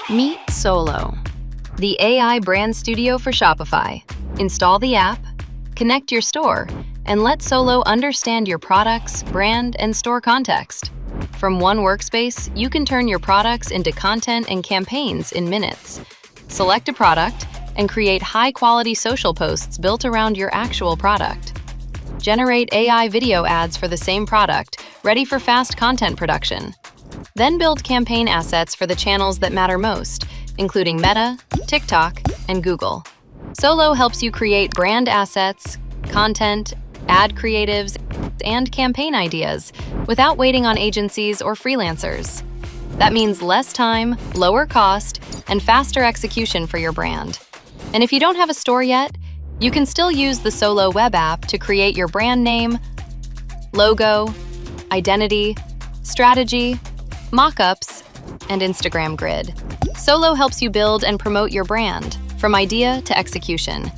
Meet Soolo, the AI brand studio for Shopify. Install the app, connect your store, and let Soolo understand your products, brand, and store context. From one workspace, you can turn your products into content and campaigns in minutes. Select a product and create high-quality social posts built around your actual product. Generate AI video ads for the same product, ready for fast content production. Then build campaign assets for the channels that matter most, including Meta, TikTok, and Google. Soolo helps you create brand assets, content, ad creatives, and campaign ideas without waiting on agencies or freelancers. That means less time, lower cost, and faster execution for your brand. And if you don't have a store yet, you can still use the Soolo web app to create your brand name, logo, identity, strategy, mock-ups, and Instagram grid. Soolo helps you build and promote your brand from idea to execution.